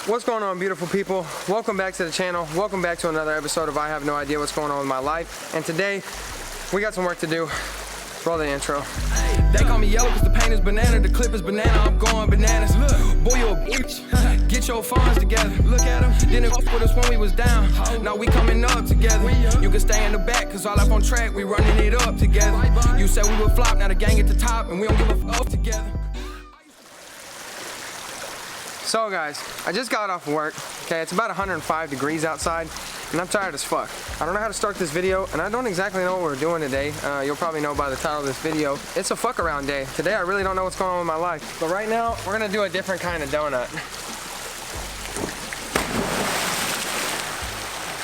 What's going on, beautiful people? Welcome back to the channel. Welcome back to another episode of I Have No Idea What's Going On With My Life. And today, we got some work to do. Roll the intro. They call me yellow cause the paint is banana, the clip is banana, I'm going bananas. Look, boy, you a bitch. Get your phones together. Look at them. Didn't fuck with us when we was down. Now we coming up together. You can stay in the back cause all up on track, we running it up together. You said we would flop, now the gang at the top, and we don't give a fuck together. So guys, I just got off work. Okay, it's about 105 degrees outside, and I'm tired as fuck. I don't know how to start this video, and I don't exactly know what we're doing today. You'll probably know by the title of this video. It's a fuck around day. Today I really don't know what's going on with my life. But right now, we're gonna do a different kind of donut.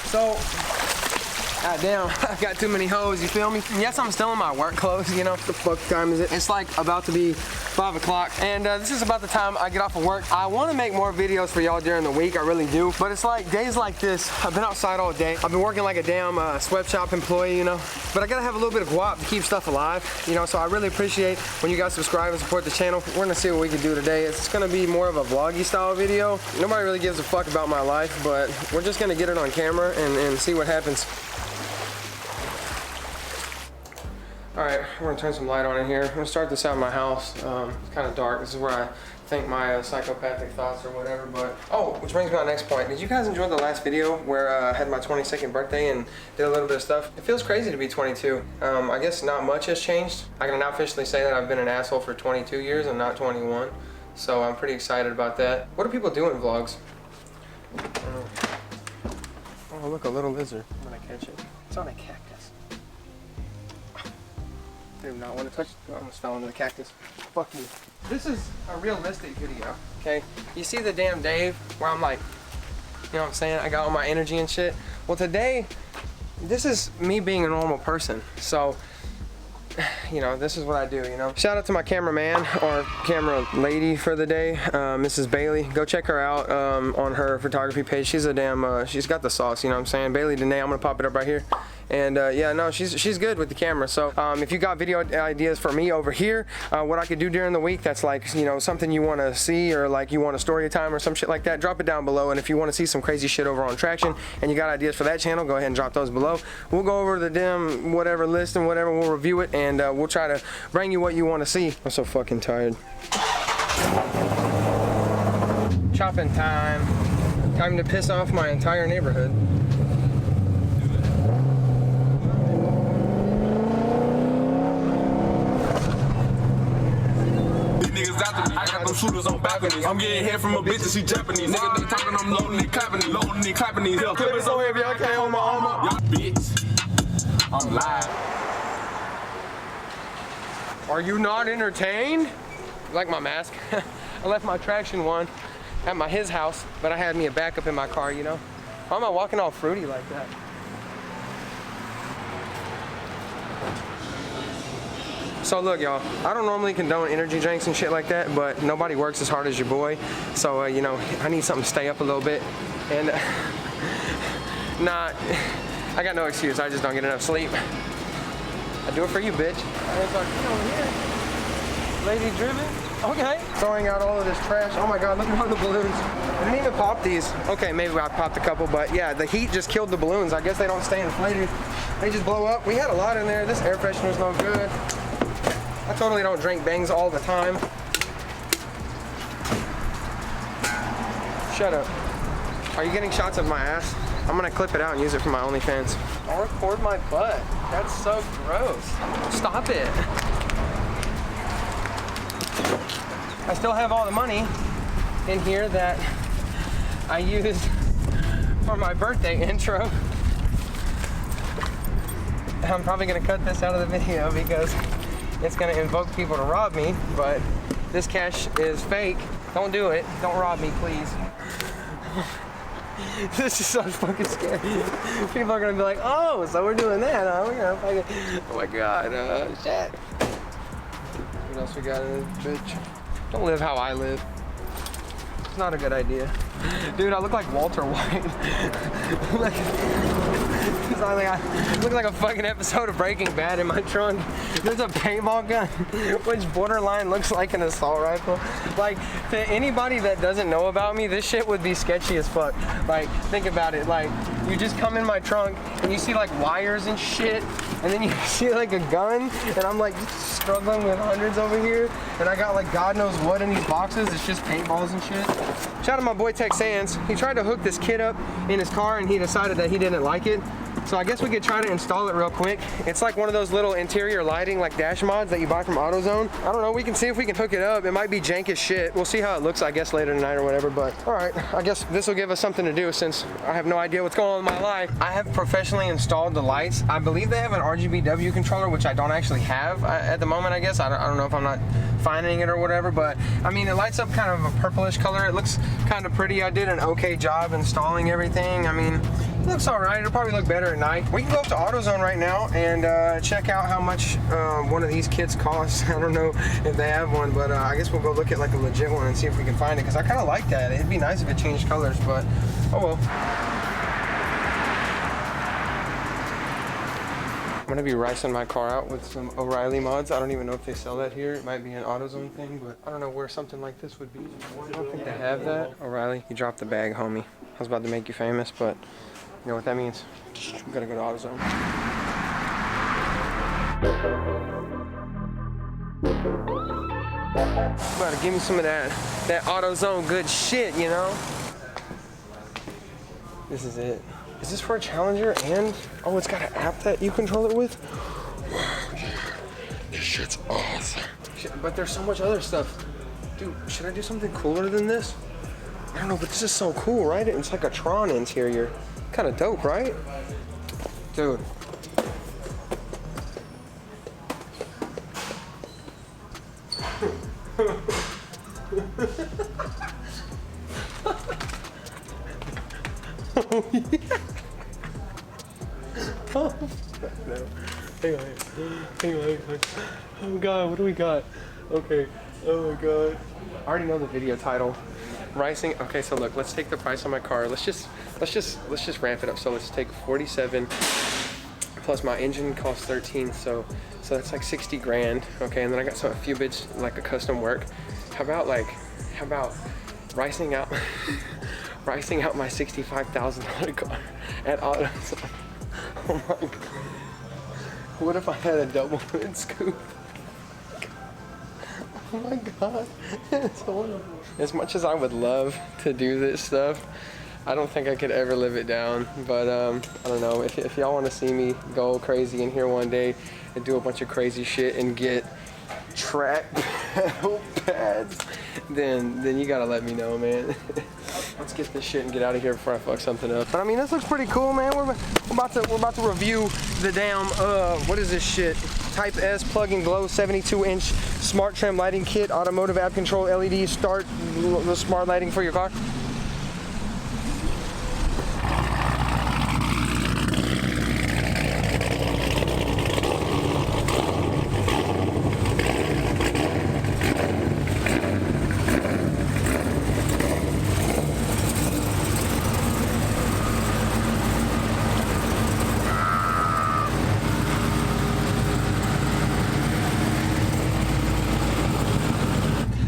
So, goddamn, I've got too many hoes, you feel me? Yes, I'm still in my work clothes, you know. What the fuck time is it? It's like about to be 5 o'clock, and this is about the time I get off of work. I want to make more videos for y'all during the week, I really do, but it's like days like this, I've been outside all day. I've been working like a damn sweatshop employee, you know, but I gotta have a little bit of guap to keep stuff alive, you know, so I really appreciate when you guys subscribe and support the channel. We're gonna see what we can do today. It's gonna be more of a vloggy style video. Nobody really gives a fuck about my life, but we're just gonna get it on camera and see what happens. Alright, we're gonna turn some light on in here. I'm gonna start this out in my house. It's kind of dark. This is where I think my psychopathic thoughts or whatever, but... Oh, which brings me to my next point. Did you guys enjoy the last video where I had my 22nd birthday and did a little bit of stuff? It feels crazy to be 22. I guess not much has changed. I can now officially say that I've been an asshole for 22 years and not 21. So I'm pretty excited about that. What do people do in vlogs? Oh, look, a little lizard. I'm gonna catch it. It's on a cactus. I do not want to touch it. I almost fell into the cactus. Fuck you. This is a realistic video, okay? You see the Damdaved where I'm like, you know what I'm saying? I got all my energy and shit. Well, today, this is me being a normal person. So, you know, this is what I do, you know? Shout out to my cameraman or camera lady for the day, Mrs. Bailey. Go check her out on her photography page. She's a damn, she's got the sauce, you know what I'm saying? Bailey Danae, I'm gonna pop it up right here. And yeah, no, she's good with the camera. So if you got video ideas for me over here, what I could do during the week that's like, you know, something you want to see, or like you want a story time or some shit like that, drop it down below. And if you want to see some crazy shit over on Traction and you got ideas for that channel, go ahead and drop those below. We'll go over the damn whatever list and whatever, we'll review it, and we'll try to bring you what you want to see. I'm so fucking tired. Chopping time. Time to piss off my entire neighborhood. I got them shooters on balconies. I'm getting head from a bitch and she Japanese. Nigga, they talking, I'm loading and clapping these. Clip it so heavy I can't hold my arm up. Y'all bitch. I'm live. Are you not entertained? Like my mask. I left my Traction one at his house, but I had me a backup in my car, you know? Why am I walking all fruity like that? So look, y'all, I don't normally condone energy drinks and shit like that, but nobody works as hard as your boy. So, you know, I need something to stay up a little bit. And, nah, I got no excuse. I just don't get enough sleep. I do it for you, bitch. There's our kid over here. Lady driven. Okay. Throwing out all of this trash. Oh my God, look at all the balloons. I didn't even pop these. Okay, maybe I popped a couple, but yeah, the heat just killed the balloons. I guess they don't stay inflated. They just blow up. We had a lot in there. This air freshener's no good. I totally don't drink bangs all the time. Shut up. Are you getting shots of my ass? I'm gonna clip it out and use it for my OnlyFans. I'll record my butt. That's so gross. Stop it. I still have all the money in here that I used for my birthday intro. I'm probably gonna cut this out of the video because it's gonna invoke people to rob me, but this cash is fake. Don't do it. Don't rob me, please. This is so fucking scary. People are gonna be like, oh, so we're doing that, huh? We're gonna fucking, oh my God, shit. What else we got in this bitch? Don't live how I live. It's not a good idea. Dude, I look like Walter White. I look like a fucking episode of Breaking Bad in my trunk. There's a paintball gun, which borderline looks like an assault rifle. Like, to anybody that doesn't know about me, this shit would be sketchy as fuck. Like, think about it. Like, you just come in my trunk and you see like wires and shit, and then you see like a gun, and I'm like struggling with hundreds over here, and I got like God knows what in these boxes. It's just paintballs and shit. Shout out to my boy Tex Sands. He tried to hook this kit up in his car and he decided that he didn't like it. So I guess we could try to install it real quick. It's like one of those little interior lighting like dash mods that you buy from AutoZone. I don't know, we can see if we can hook it up. It might be jank as shit. We'll see how it looks, I guess, later tonight or whatever, but all right, I guess this will give us something to do since I have no idea what's going on in my life. I have professionally installed the lights. I believe they have an RGBW controller, which I don't actually have at the moment, I guess. I don't know if I'm not finding it or whatever, but I mean, it lights up kind of a purplish color. It looks kind of pretty. I did an okay job installing everything. I mean, it looks all right. It'll probably look better at night. We can go up to AutoZone right now and check out how much one of these kits costs. I don't know if they have one, but I guess we'll go look at like a legit one and see if we can find it, because I kind of like that. It'd be nice if it changed colors, but oh well. I'm gonna be ricing my car out with some O'Reilly mods. I don't even know if they sell that here. It might be an AutoZone thing, but I don't know where something like this would be. I don't think they have that. O'Reilly, you dropped the bag, homie. I was about to make you famous, but you know what that means. We gotta go to AutoZone. You gotta give me some of that AutoZone good shit, you know? This is it. Is this for a Challenger and, oh, it's got an app that you control it with? This shit's awesome. But there's so much other stuff. Dude, should I do something cooler than this? I don't know, but this is so cool, right? It's like a Tron interior. Kind of dope, right? Dude. Oh, yeah. Oh, no. Hang on. Oh God, what do we got? Okay. Oh my God. I already know the video title. Ricing. Okay, so look, let's take the price on my car. Let's just ramp it up. So let's take 47 plus my engine costs 13, so that's like 60 grand. Okay, and then I got a few bits like a custom work. How about ricing out ricing out my $65,000 car at Autozone? Oh my God. What if I had a double hood scoop? Oh my God, it's horrible. As much as I would love to do this stuff, I don't think I could ever live it down. But I don't know, if y'all want to see me go crazy in here one day and do a bunch of crazy shit and get track pedal pads, then you gotta let me know, man. Let's get this shit and get out of here before I fuck something up. But I mean, this looks pretty cool, man. We're about to review the damn what is this shit? Type S plug and glow 72-inch smart trim lighting kit, automotive app control, LED start, the smart lighting for your car.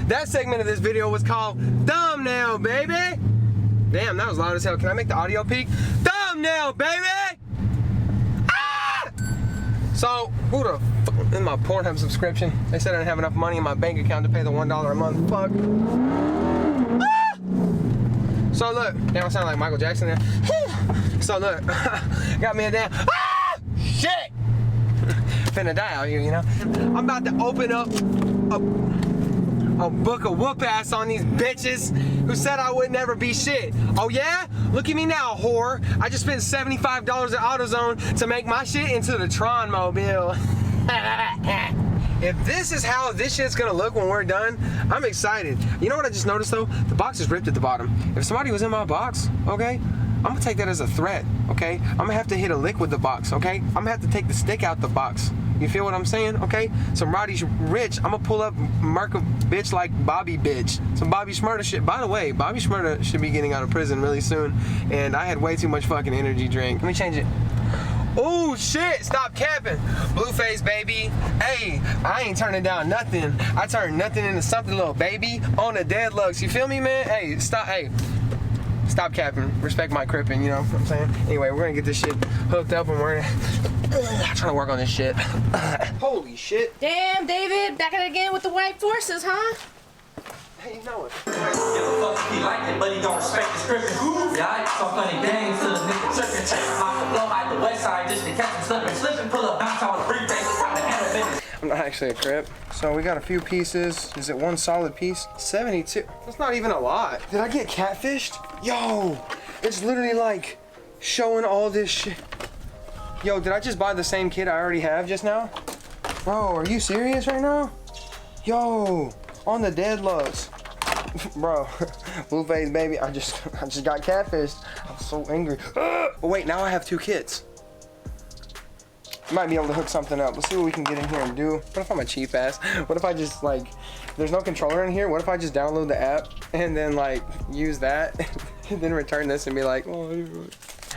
That segment of this video was called Thumbnail, baby! Damn, that was loud as hell. Can I make the audio peak? Thumbnail, baby! Ah! So, who the fuck in my Pornhub subscription? They said I didn't have enough money in my bank account to pay the $1 a month. Fuck. Ah! So look, damn, I sound like Michael Jackson there. So look, got me a damn, ah! Shit! Finna die out here, you know? I'm about to open up a book of whoop ass on these bitches who said I would never be shit. Oh yeah? Look at me now, whore. I just spent $75 at AutoZone to make my shit into the Tron mobile. If this is how this shit's gonna look when we're done, I'm excited. You know what I just noticed though? The box is ripped at the bottom. If somebody was in my box, okay, I'm gonna take that as a threat, okay? I'm gonna have to hit a lick with the box, okay? I'm gonna have to take the stick out the box. You feel what I'm saying, okay? Some Roddy's Rich, I'm gonna pull up mark a bitch like Bobby bitch. Some Bobby Shmurda shit. By the way, Bobby Shmurda should be getting out of prison really soon, and I had way too much fucking energy drink. Let me change it. Oh shit, stop capping. Blueface, baby. Hey, I ain't turning down nothing. I turned nothing into something, little baby. On the dead lugs, you feel me, man? Hey, stop, stop capping. Respect my cripping, you know what I'm saying? Anyway, we're gonna get this shit hooked up and we're trying to work on this shit. Holy shit. Damn, David, back at it again with the white forces, huh? How you know it? Give a fuck if he like it, but he don't respect the script. Yeah, I some funny games to the nigga tripping. Check him out the blow out the west side just to catch him slipping. Slipping, pull up, bounce on the briefcase. How to handle business. I'm not actually a crip. So we got a few pieces. Is it one solid piece? 72. That's not even a lot. Did I get catfished? Yo, it's literally like showing all this shit. Yo, did I just buy the same kit I already have just now? Bro, are you serious right now? Yo, on the dead lugs. Bro, Blueface, baby, I just got catfished. I'm so angry. But wait, now I have 2 kits. Might be able to hook something up. Let's see what we can get in here and do. What if I'm a cheap ass? What if I just like, there's no controller in here. What if I just download the app and then like use that and then return this and be like, oh.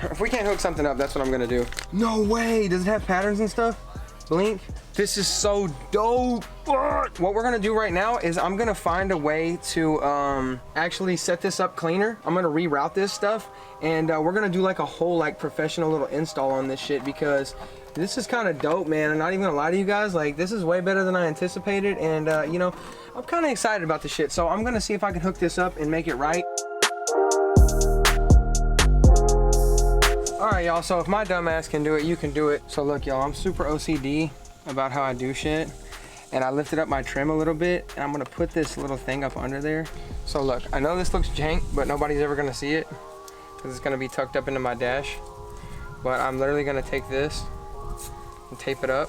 If we can't hook something up, that's what I'm gonna do. No way, does it have patterns and stuff? Blink. This is so dope. What we're gonna do right now is I'm gonna find a way to actually set this up cleaner. I'm gonna reroute this stuff and we're gonna do like a whole like professional little install on this shit because this is kind of dope, man. I'm not even gonna lie to you guys, like this is way better than I anticipated and you know, I'm kind of excited about this shit. So I'm gonna see if I can hook this up and make it right. All right, y'all, so if my dumb ass can do it, you can do it. So look, y'all, I'm super OCD about how I do shit. And I lifted up my trim a little bit, and I'm gonna put this little thing up under there. So look, I know this looks jank, but nobody's ever gonna see it because it's gonna be tucked up into my dash. But I'm literally gonna take this and tape it up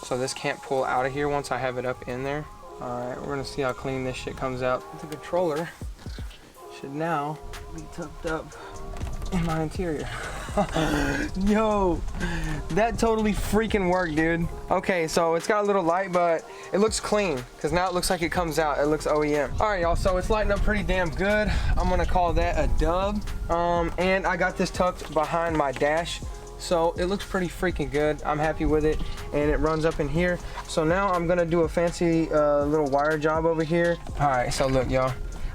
so this can't pull out of here once I have it up in there. All right, we're gonna see how clean this shit comes out. The controller should now be tucked up in my interior. Yo, that totally freaking worked, dude. Okay, so it's got a little light, but it looks clean because now it looks like it comes out. It looks OEM. All right, y'all, so it's lighting up pretty damn good. I'm gonna call that a dub. And I got this tucked behind my dash, so it looks pretty freaking good. I'm happy with it, and it runs up in here. So now I'm gonna do a fancy little wire job over here. All right, so look, y'all.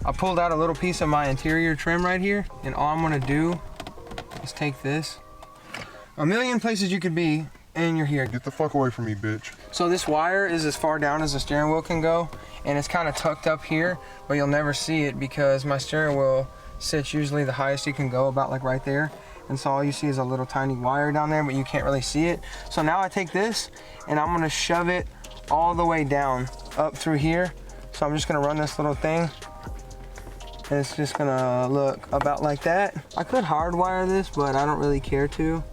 I pulled out a little piece of my interior trim right here, and all I'm gonna do is take this. A million places you could be, and you're here. Get the fuck away from me, bitch. So this wire is as far down as the steering wheel can go, and it's kind of tucked up here, but you'll never see it because my steering wheel sits usually the highest you can go, about like right there. And so all you see is a little tiny wire down there, but you can't really see it. So now I take this, and I'm gonna shove it all the way down, up through here. So I'm just gonna run this little thing. And it's just gonna look about like that. I could hardwire this, but I don't really care to.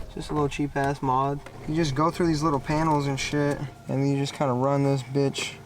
It's just a little cheap ass mod. You just go through these little panels and shit, and then you just kind of run this bitch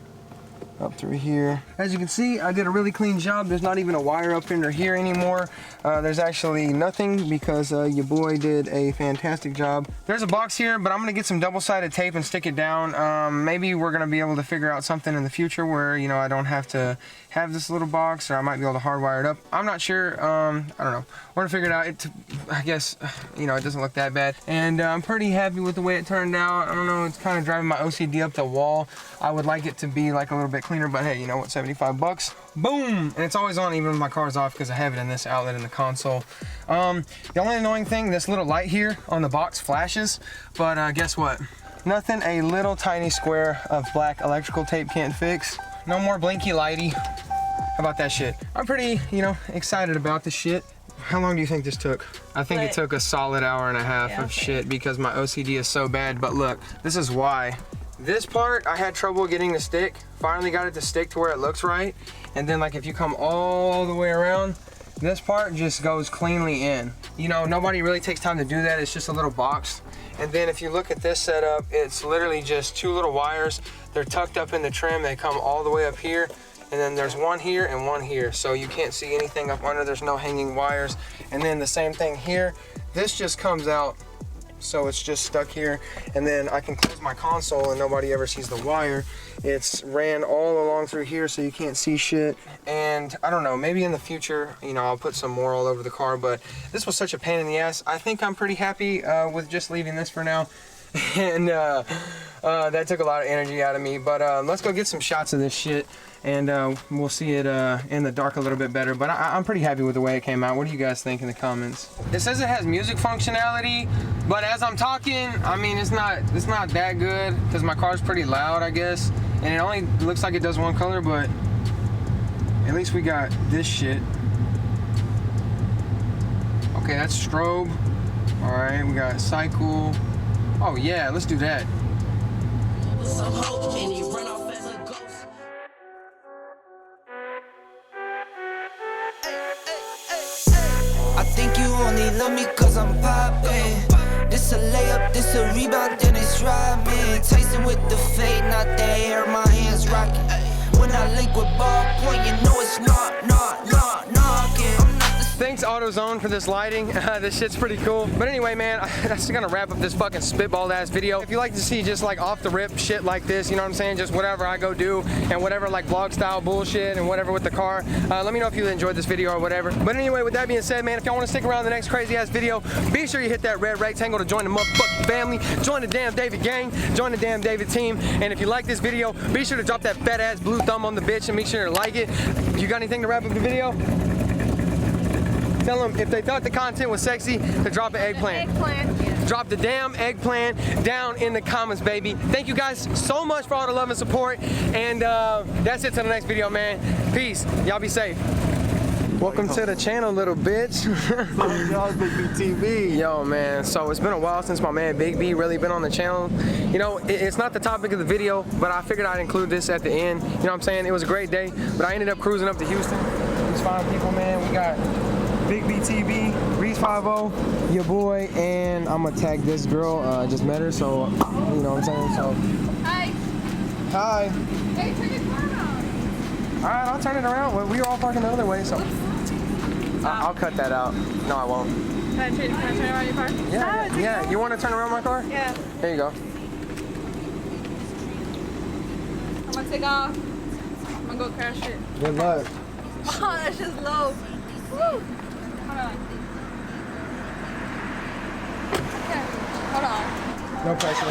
up through here. As you can see, I did a really clean job. There's not even a wire up under here anymore. There's actually nothing because your boy did a fantastic job. There's a box here, but I'm gonna get some double-sided tape and stick it down. Maybe we're gonna be able to figure out something in the future where, you know, I don't have to have this little box, or I might be able to hardwire it up. I'm not sure. I don't know. We're gonna figure it out. I guess, you know, it doesn't look that bad. And I'm pretty happy with the way it turned out. I don't know, it's kind of driving my OCD up the wall. I would like it to be like a little bit cleaner, but hey, you know what, 75 bucks. Boom! And it's always on even when my car's off because I have it in this outlet in the console. The only annoying thing, this little light here on the box flashes, but guess what? Nothing a little tiny square of black electrical tape can't fix. No more blinky lighty. How about that shit? I'm pretty, you know, excited about this shit. How long do you think this took? I think it took a solid hour and a half of shit because my OCD is so bad, but look, this is why. This part, I had trouble getting to stick. Finally got it to stick to where it looks right. And then like if you come all the way around, this part just goes cleanly in. You know, nobody really takes time to do that. It's just a little box. And then if you look at this setup, it's literally just 2 little wires. They're tucked up in the trim. They come all the way up here. and then there's one here and one here. So you can't see anything up under, there's no hanging wires. And then the same thing here. This just comes out, so it's just stuck here. And then I can close my console and nobody ever sees the wire. It's ran all along through here, so you can't see shit. And I don't know, maybe in the future, you know, I'll put some more all over the car, but this was such a pain in the ass. I think I'm pretty happy with just leaving this for now. And that took a lot of energy out of me, but let's go get some shots of this shit, and we'll see it in the dark a little bit better. But I'm pretty happy with the way it came out. What do you guys think in the comments? It says it has music functionality, but as I'm talking, I mean, it's not that good because my car's pretty loud, I guess, and it only looks like it does one color, but at least we got this shit. Okay, that's strobe. All right, we got cycle. Oh yeah, let's do that. I think you only love me cause I'm poppin'. This a layup, this a rebound, then it's robbing. Tyson with the fade, not the hair, my hands rockin'. When I link with ballpoint, you know it's knocking. Thanks Autozone for this lighting. This shit's pretty cool. But anyway, man, that's gonna wrap up this fucking spitball ass video. If you like to see just like off the rip shit like this, you know what I'm saying? Just whatever I go do and whatever like vlog style bullshit and whatever with the car. Let me know if you enjoyed this video or whatever. But anyway, with that being said, man, if y'all wanna stick around the next crazy ass video, be sure you hit that red rectangle to join the motherfucking family. Join the Damdaved gang, join the Damdaved team. And if you like this video, be sure to drop that fat ass blue thumb on the bitch and make sure to like it. You got anything to wrap up the video? Tell them if they thought the content was sexy to drop an eggplant. Yeah. Drop the damn eggplant down in the comments, baby. Thank you guys so much for all the love and support. And that's it till the next video, man. Peace. Y'all be safe. Welcome to the channel, little bitch. Y'all Big B TV. Yo, man, so it's been a while since my man Big B really been on the channel. You know, it's not the topic of the video, but I figured I'd include this at the end. You know what I'm saying? It was a great day, but I ended up cruising up to Houston. These fine people, man. We got Big B TV, RICING, your boy, and I'm gonna tag this girl. Just met her, so you know what I'm saying. So Hi. hi. Hey, turn your car around. All right, I'll turn it around. Well, we were all parking the other way, so I'll cut that out. No, I won't. Can I turn around your car? Yeah. You want to turn around my car? Yeah. There you go. I'm gonna take off. I'm gonna go crash it. Good luck. Oh, that's just low. Woo. Hold on. Okay. Hold on. No pressure.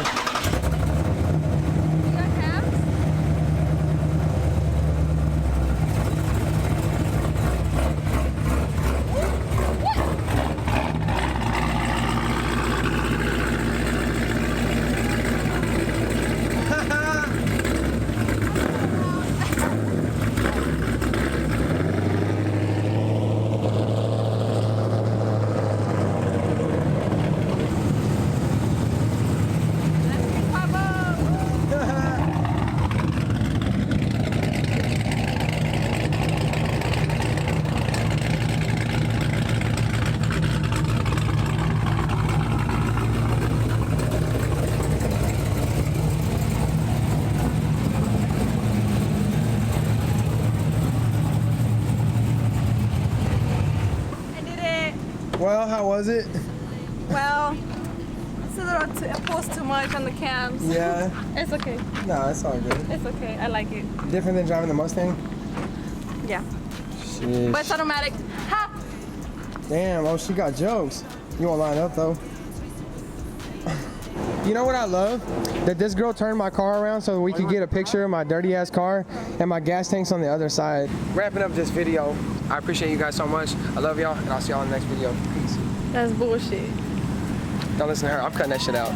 You got cabs? Well, how was it? Well, it's a little it pulls too much on the cams. Yeah. It's okay. No, it's all good. It's okay. I like it. Different than driving the Mustang? Yeah. Shit. But it's automatic. Ha! Damn, oh, she got jokes. You won't line up though. You know what I love? That this girl turned my car around so we could get a picture of my dirty ass car and my gas tank's on the other side. Wrapping up this video, I appreciate you guys so much. I love y'all and I'll see y'all in the next video. Peace. That's bullshit. Don't listen to her, I'm cutting that shit out.